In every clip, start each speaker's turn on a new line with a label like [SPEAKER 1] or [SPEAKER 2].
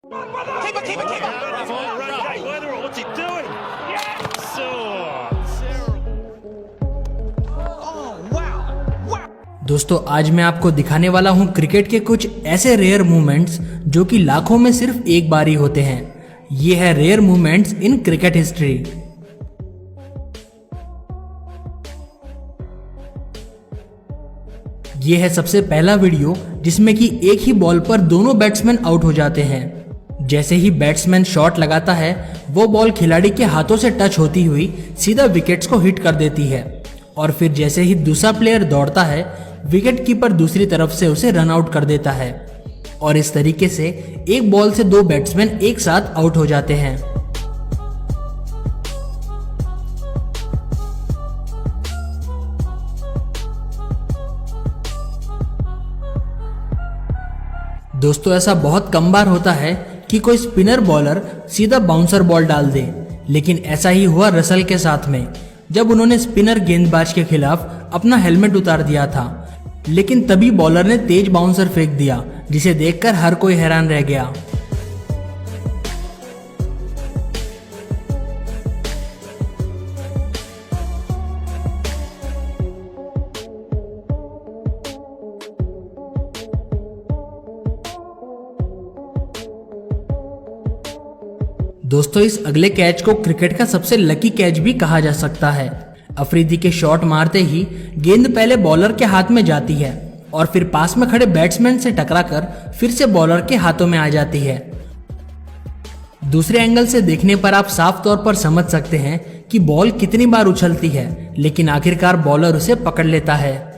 [SPEAKER 1] दोस्तों आज मैं आपको दिखाने वाला हूं क्रिकेट के कुछ ऐसे रेयर मूवमेंट्स जो कि लाखों में सिर्फ एक बार ही होते हैं। ये है rare movements in cricket history. ये है सबसे पहला वीडियो जिसमें कि एक ही बॉल पर दोनों बैट्समैन आउट हो जाते हैं। जैसे ही बैट्समैन शॉट लगाता है वो बॉल खिलाड़ी के हाथों से टच होती हुई सीधा विकेट्स को हिट कर देती है और फिर जैसे ही दूसरा प्लेयर दौड़ता है विकेट कीपर दूसरी तरफ से उसे रन आउट कर देता है और इस तरीके से एक बॉल से दो बैट्समैन एक साथ आउट हो जाते हैं। दोस्तों ऐसा बहुत कम बार होता है कि कोई स्पिनर बॉलर सीधा बाउंसर बॉल डाल दे, लेकिन ऐसा ही हुआ रसल के साथ में जब उन्होंने स्पिनर गेंदबाज के खिलाफ अपना हेलमेट उतार दिया था, लेकिन तभी बॉलर ने तेज बाउंसर फेंक दिया जिसे देखकर हर कोई हैरान रह गया। दोस्तों इस अगले कैच को क्रिकेट का सबसे लकी कैच भी कहा जा सकता है। अफरीदी के शॉट मारते ही गेंद पहले बॉलर के हाथ में जाती है और फिर पास में खड़े बैट्समैन से टकराकर फिर से बॉलर के हाथों में आ जाती है। दूसरे एंगल से देखने पर आप साफ तौर पर समझ सकते हैं कि बॉल कितनी बार उछलती है, लेकिन आखिरकार बॉलर उसे पकड़ लेता है।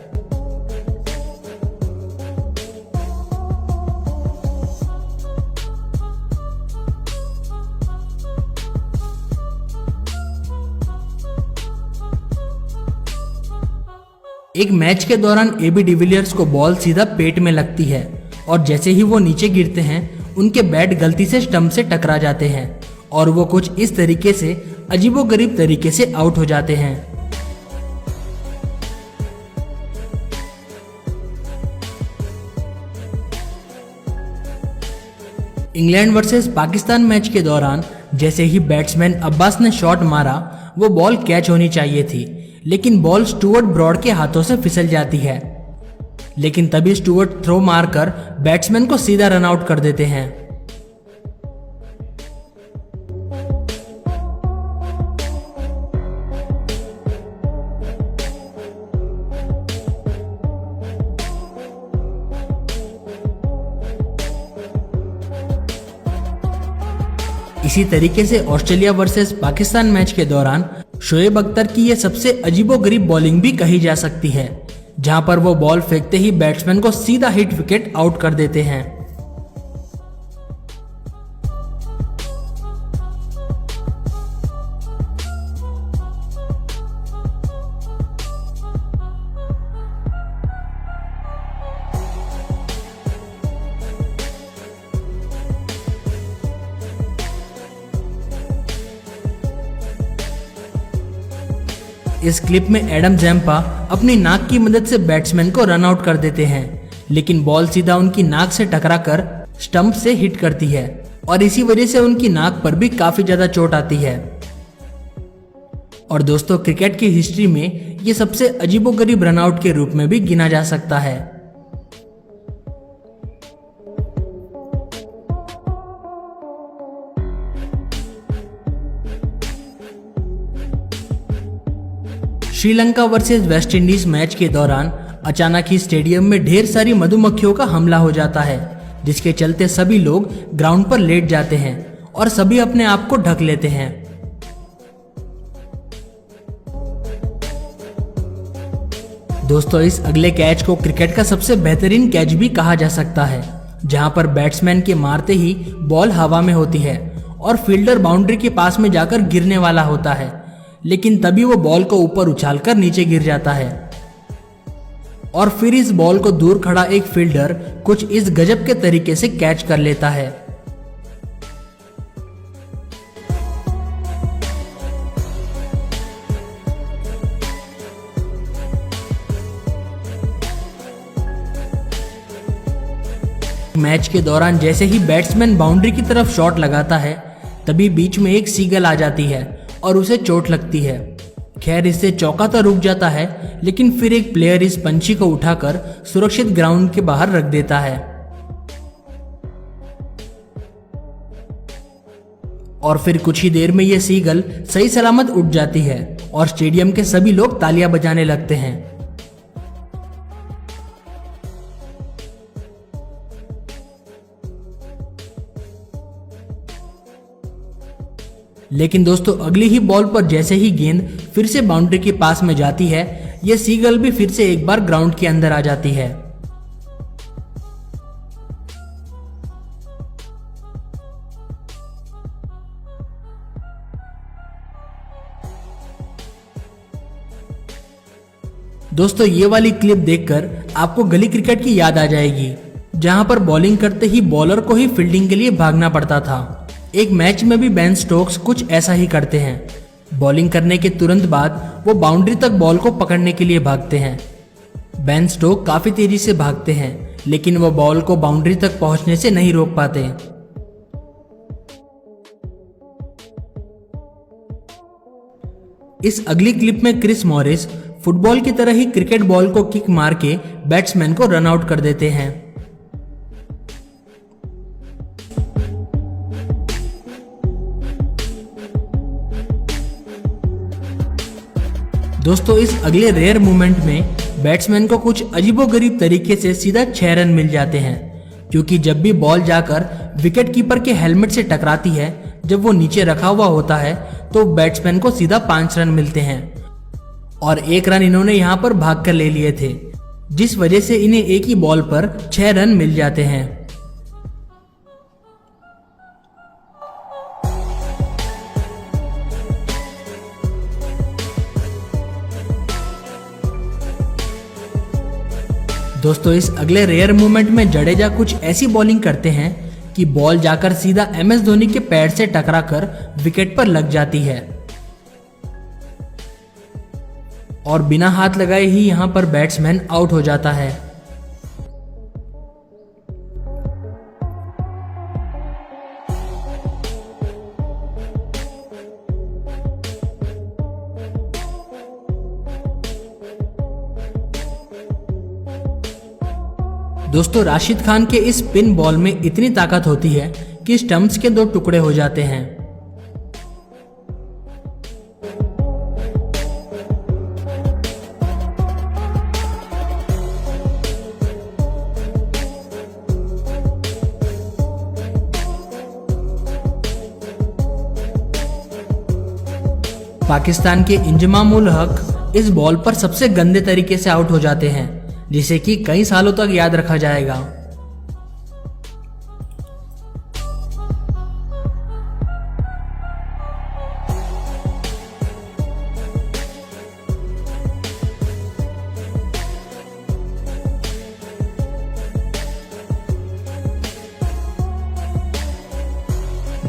[SPEAKER 1] एक मैच के दौरान एबी डिविलियर्स को बॉल सीधा पेट में लगती है और जैसे ही वो नीचे गिरते हैं उनके बैट गलती से स्टंप से टकरा जाते हैं और वो कुछ इस तरीके से अजीबोगरीब तरीके से आउट हो जाते हैं। इंग्लैंड वर्सेस पाकिस्तान मैच के दौरान जैसे ही बैट्समैन अब्बास ने शॉट मारा वो बॉल कैच होनी चाहिए थी, लेकिन बॉल स्टुअर्ट ब्रॉड के हाथों से फिसल जाती है, लेकिन तभी स्टुअर्ट थ्रो मारकर बैट्समैन को सीधा रन आउट कर देते हैं। इसी तरीके से ऑस्ट्रेलिया वर्सेस पाकिस्तान मैच के दौरान शोएब अख्तर की यह सबसे अजीबोगरीब बॉलिंग भी कही जा सकती है, जहां पर वो बॉल फेंकते ही बैट्समैन को सीधा हिट विकेट आउट कर देते हैं। इस क्लिप में एडम जैम्पा अपनी नाक की मदद से बैट्समैन को रन आउट कर देते हैं, लेकिन बॉल सीधा उनकी नाक से टकराकर स्टंप से हिट करती है और इसी वजह से उनकी नाक पर भी काफी ज्यादा चोट आती है। और दोस्तों क्रिकेट की हिस्ट्री में ये सबसे अजीबोगरीब रन आउट के रूप में भी गिना जा सकता है। Sri Lanka versus West Indies match के दौरान अचानक ही स्टेडियम में ढेर सारी मधुमक्खियों का हमला हो जाता है, जिसके चलते सभी लोग ग्राउंड पर लेट जाते हैं और सभी अपने आप को ढक लेते हैं। दोस्तों इस अगले कैच को क्रिकेट का सबसे बेहतरीन कैच भी कहा जा सकता है, जहां पर बैट्समैन के मारते ही बॉल हवा में होती है और फील्डर बाउंड्री के पास में जाकर गिरने वाला होता है, लेकिन तभी वो बॉल को ऊपर उछालकर नीचे गिर जाता है और फिर इस बॉल को दूर खड़ा एक फील्डर कुछ इस गजब के तरीके से कैच कर लेता है। मैच के दौरान जैसे ही बैट्समैन बाउंड्री की तरफ शॉट लगाता है, तभी बीच में एक सीगल आ जाती है और उसे चोट लगती है। खैर, इससे चौका तो रुक जाता है, लेकिन फिर एक प्लेयर इस पंछी को उठाकर सुरक्षित ग्राउंड के बाहर रख देता है और फिर कुछ ही देर में यह सीगल सही सलामत उड़ जाती है और स्टेडियम के सभी लोग तालियां बजाने लगते हैं। लेकिन दोस्तों, अगली ही बॉल पर जैसे ही गेंद फिर से बाउंड्री के पास में जाती है, यह सीगल भी फिर से एक बार ग्राउंड के अंदर आ जाती है। दोस्तों, ये वाली क्लिप देखकर आपको गली क्रिकेट की याद आ जाएगी, जहां पर बॉलिंग करते ही बॉलर को ही फील्डिंग के लिए भागना पड़ता था। एक मैच में भी बेन स्टोक्स कुछ ऐसा ही करते हैं। बॉलिंग करने के तुरंत बाद वो बाउंड्री तक बॉल को पकड़ने के लिए भागते हैं। बेन स्टोक काफी तेजी से भागते हैं, लेकिन वो बॉल को बाउंड्री तक पहुंचने से नहीं रोक पाते। इस अगली क्लिप में क्रिस मॉरिस फुटबॉल की तरह ही क्रिकेट बॉल को किक मार के बैट्समैन को रन आउट कर देते हैं। दोस्तों, इस अगले रेयर मूवमेंट में बैट्समैन को कुछ अजीबोगरीब तरीके से सीधा 6 रन मिल जाते हैं, क्योंकि जब भी बॉल जाकर विकेट कीपर के हेलमेट से टकराती है, जब वो नीचे रखा हुआ होता है, तो बैट्समैन को सीधा 5 रन मिलते हैं और 1 रन इन्होंने यहाँ पर भाग कर ले लिए थे, जिस वजह से इन्हें एक ही बॉल पर 6 रन मिल जाते हैं। दोस्तों, इस अगले रेयर मूवमेंट में जडेजा कुछ ऐसी बॉलिंग करते हैं कि बॉल जाकर सीधा MS धोनी के पैर से टकराकर विकेट पर लग जाती है और बिना हाथ लगाए ही यहां पर बैट्समैन आउट हो जाता है। दोस्तों, राशिद खान के इस पिन बॉल में इतनी ताकत होती है कि स्टंप्स के 2 टुकड़े हो जाते हैं। पाकिस्तान के इंजमाम उल हक इस बॉल पर सबसे गंदे तरीके से आउट हो जाते हैं, जिसे कि कई सालों तक याद रखा जाएगा।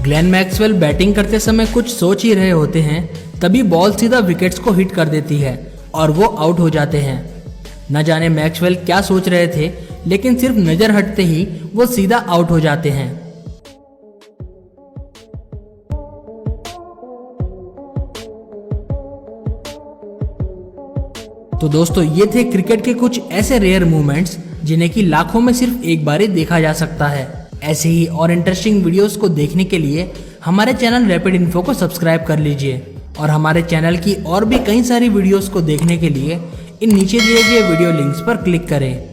[SPEAKER 1] ग्लेन मैक्सवेल बैटिंग करते समय कुछ सोच ही रहे होते हैं, तभी बॉल सीधा विकेट्स को हिट कर देती है और वो आउट हो जाते हैं। न जाने मैक्सवेल क्या सोच रहे थे, लेकिन सिर्फ नजर हटते ही वो सीधा आउट हो जाते हैं। तो दोस्तों, ये थे क्रिकेट के कुछ ऐसे रेयर मूवमेंट्स जिन्हें कि लाखों में सिर्फ एक बार ही देखा जा सकता है। ऐसे ही और इंटरेस्टिंग वीडियोस को देखने के लिए हमारे चैनल रैपिड इन्फो को सब्सक्राइब कर लीजिए और हमारे चैनल की और भी कई सारी वीडियोस को देखने के लिए इन नीचे दिए गए वीडियो लिंक्स पर क्लिक करें।